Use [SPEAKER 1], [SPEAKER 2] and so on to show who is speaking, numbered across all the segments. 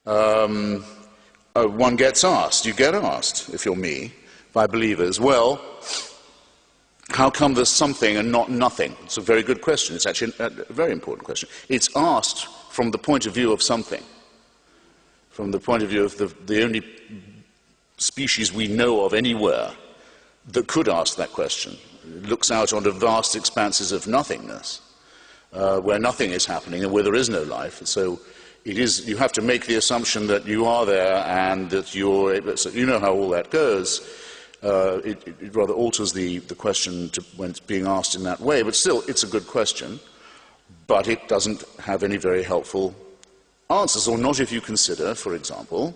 [SPEAKER 1] one gets asked, you get asked, if you're me, by believers, well, how come there's something and not nothing? It's a very good question. It's actually a very important question. It's asked from the point of view of something, from the point of view of the only species we know of anywhere that could ask that question. It looks out onto vast expanses of nothingness, where nothing is happening and where there is no life. So you have to make the assumption that you are there and that you're able, so you know how all that goes. It rather alters the question when it's being asked in that way, but still, it's a good question, but it doesn't have any very helpful answers, or not if you consider, for example,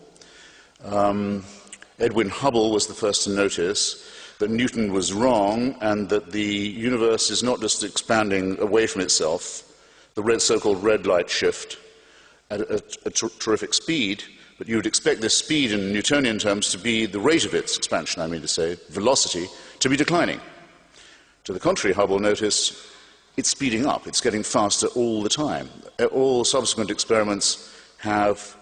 [SPEAKER 1] Edwin Hubble was the first to notice that Newton was wrong and that the universe is not just expanding away from itself, the so-called red light shift, at a terrific speed, but you would expect this speed in Newtonian terms to be the rate of its expansion, I mean to say, velocity, to be declining. To the contrary, Hubble noticed it's speeding up, it's getting faster all the time. All subsequent experiments have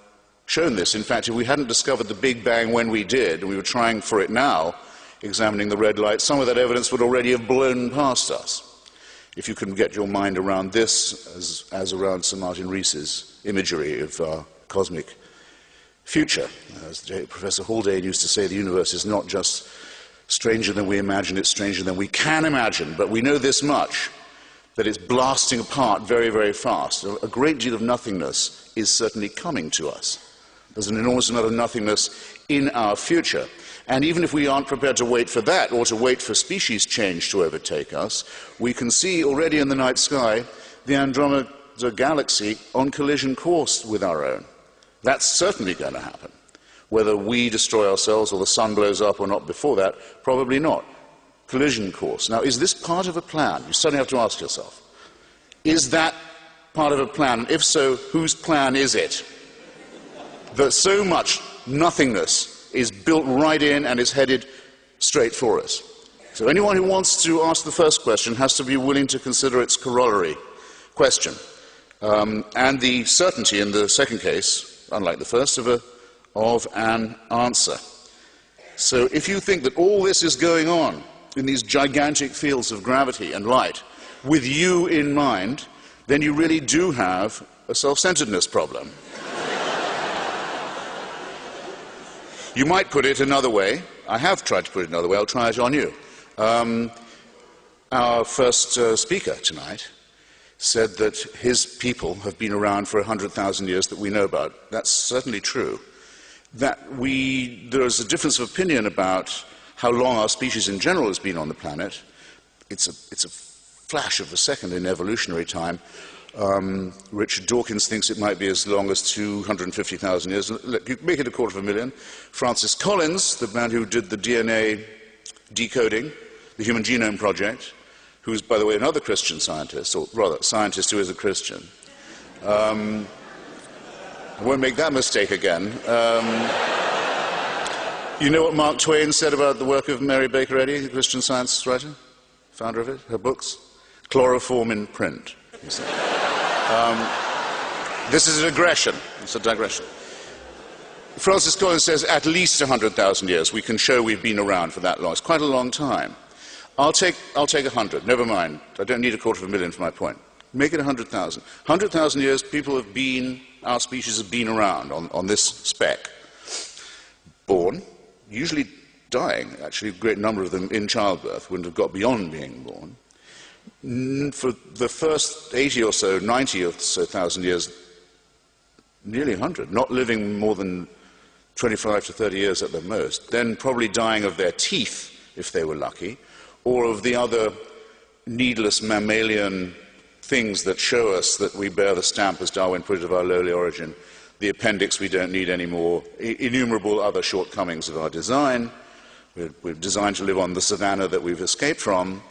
[SPEAKER 1] shown this. In fact, if we hadn't discovered the Big Bang when we did, and we were trying for it now, examining the red light, some of that evidence would already have blown past us. If you can get your mind around this, as around Sir Martin Rees's imagery of our cosmic future. As Professor Haldane used to say, the universe is not just stranger than we imagine, it's stranger than we can imagine. But we know this much, that it's blasting apart very, very fast. A great deal of nothingness is certainly coming to us. There's an enormous amount of nothingness in our future. And even if we aren't prepared to wait for that, or to wait for species change to overtake us, we can see already in the night sky the Andromeda galaxy on collision course with our own. That's certainly going to happen. Whether we destroy ourselves or the sun blows up or not before that, probably not. Collision course. Now, is this part of a plan? You certainly have to ask yourself. Is that part of a plan? If so, whose plan is it? That so much nothingness is built right in and is headed straight for us. So anyone who wants to ask the first question has to be willing to consider its corollary question. And the certainty in the second case, unlike the first, of an answer. So if you think that all this is going on in these gigantic fields of gravity and light with you in mind, then you really do have a self-centeredness problem. You might put it another way. I have tried to put it another way. I'll try it on you. Our first speaker tonight said that his people have been around for 100,000 years that we know about. That's certainly true. There is a difference of opinion about how long our species in general has been on the planet. It's a flash of a second in evolutionary time. Richard Dawkins thinks it might be as long as 250,000 years. You make it 250,000. Francis Collins, the man who did the DNA decoding, the Human Genome Project, who's, by the way, another Christian scientist, or rather, scientist who is a Christian. I won't make that mistake again. You know what Mark Twain said about the work of Mary Baker Eddy, the Christian Science writer, founder of it, her books? Chloroform in print, he said. This is a digression. It's a digression. Francis Collins says at least 100,000 years. We can show we've been around for that long. It's quite a long time. I'll take 100. Never mind. I don't need 250,000 for my point. Make it 100,000. 100,000 years, people have been, our species have been around on this speck. Born, usually dying. Actually, a great number of them in childbirth wouldn't have got beyond being born. For the first 80 or so, 90 or so thousand years, nearly 100, not living more than 25 to 30 years at the most, then probably dying of their teeth, if they were lucky, or of the other needless mammalian things that show us that we bear the stamp, as Darwin put it, of our lowly origin, the appendix we don't need anymore, innumerable other shortcomings of our design. We're designed to live on the savannah that we've escaped from.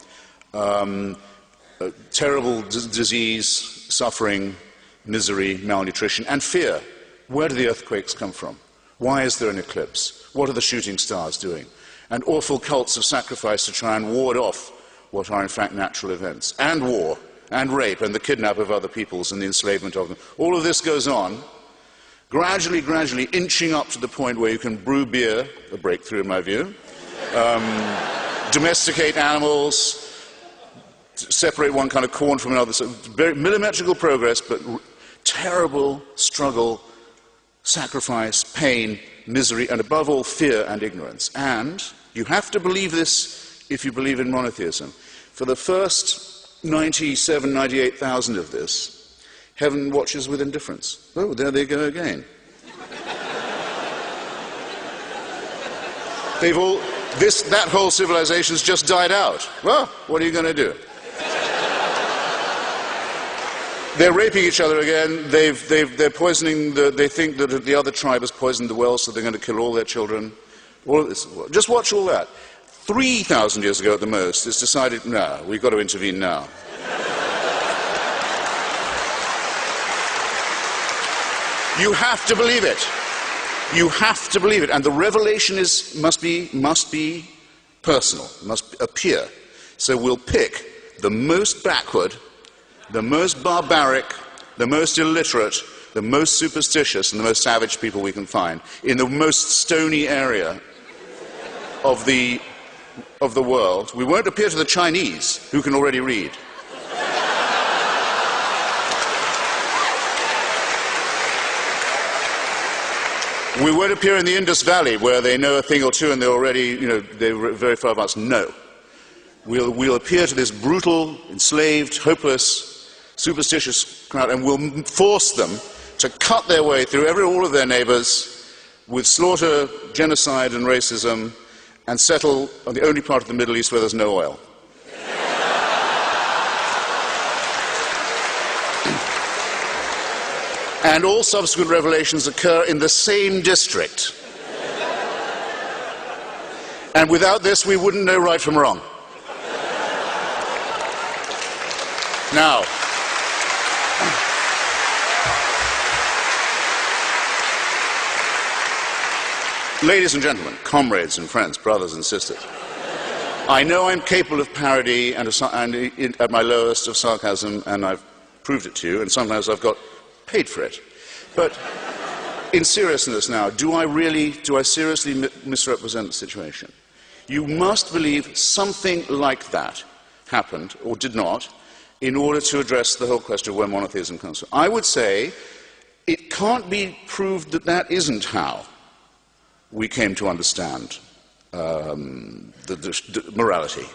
[SPEAKER 1] Terrible disease, suffering, misery, malnutrition, and fear. Where do the earthquakes come from? Why is there an eclipse? What are the shooting stars doing? And awful cults of sacrifice to try and ward off what are in fact natural events. And war, and rape, and the kidnap of other peoples, and the enslavement of them. All of this goes on, gradually inching up to the point where you can brew beer, a breakthrough in my view, domesticate animals, separate one kind of corn from another. So very millimetrical progress, but terrible struggle, sacrifice, pain, misery, and above all, fear and ignorance. And you have to believe this if you believe in monotheism. For the first 97, 98,000 of this, heaven watches with indifference. Oh, there they go again. That whole civilization's just died out. Well, what are you going to do? They're raping each other again. They're poisoning. They think that the other tribe has poisoned the well, so they're going to kill all their children. All this. Just watch all that. 3,000 years ago at the most, it's decided, no, we've got to intervene now. You have to believe it. You have to believe it. And the revelation must be personal, must appear. So we'll pick the most backward, the most barbaric, the most illiterate, the most superstitious, and the most savage people we can find in the most stony area of the world. We won't appear to the Chinese, who can already read. We won't appear in the Indus Valley, where they know a thing or two and they're already, they're very far advanced. No. We'll appear to this brutal, enslaved, hopeless, superstitious crowd, and we'll force them to cut their way through all of their neighbors with slaughter, genocide, and racism, and settle on the only part of the Middle East where there's no oil. And all subsequent revelations occur in the same district. And without this, we wouldn't know right from wrong. Now, ladies and gentlemen, comrades and friends, brothers and sisters, I know I'm capable of parody and at my lowest of sarcasm, and I've proved it to you, and sometimes I've got paid for it. But in seriousness now, do I seriously misrepresent the situation? You must believe something like that happened, or did not, in order to address the whole question of where monotheism comes from. I would say it can't be proved that that isn't how we came to understand the morality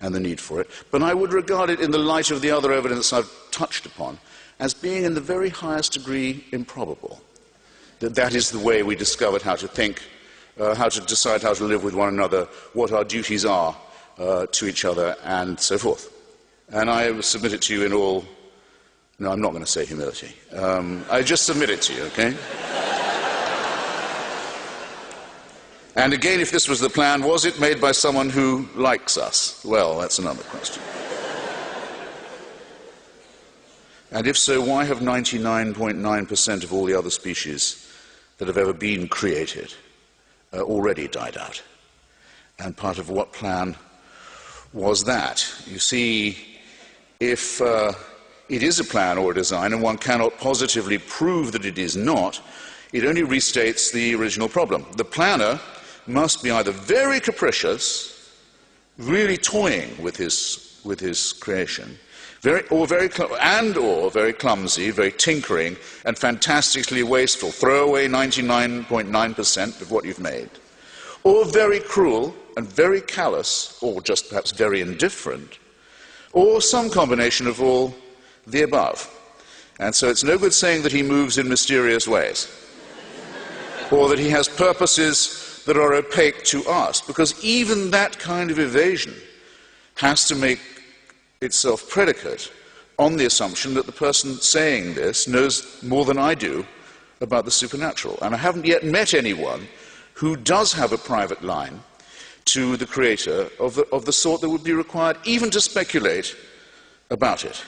[SPEAKER 1] and the need for it, but I would regard it in the light of the other evidence I've touched upon as being in the very highest degree improbable. That is the way we discovered how to think, how to decide how to live with one another, what our duties are to each other, and so forth. And I submit it to you in all, no, I'm not going to say humility. I just submit it to you, okay? And again, if this was the plan, was it made by someone who likes us? Well, that's another question. And if so, why have 99.9% of all the other species that have ever been created already died out? And part of what plan was that? You see, if it is a plan or a design, and one cannot positively prove that it is not, it only restates the original problem. The planner must be either very capricious, really toying with his creation, or very clumsy, very tinkering, and fantastically wasteful. Throw away 99.9% of what you've made. Or very cruel and very callous, or just perhaps very indifferent, or some combination of all the above. And so it's no good saying that he moves in mysterious ways, or that he has purposes that are opaque to us, because even that kind of evasion has to make itself predicate on the assumption that the person saying this knows more than I do about the supernatural. And I haven't yet met anyone who does have a private line to the Creator of the sort that would be required even to speculate about it.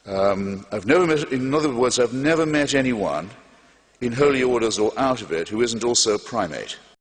[SPEAKER 1] In other words, I've never met anyone in holy orders or out of it who isn't also a primate.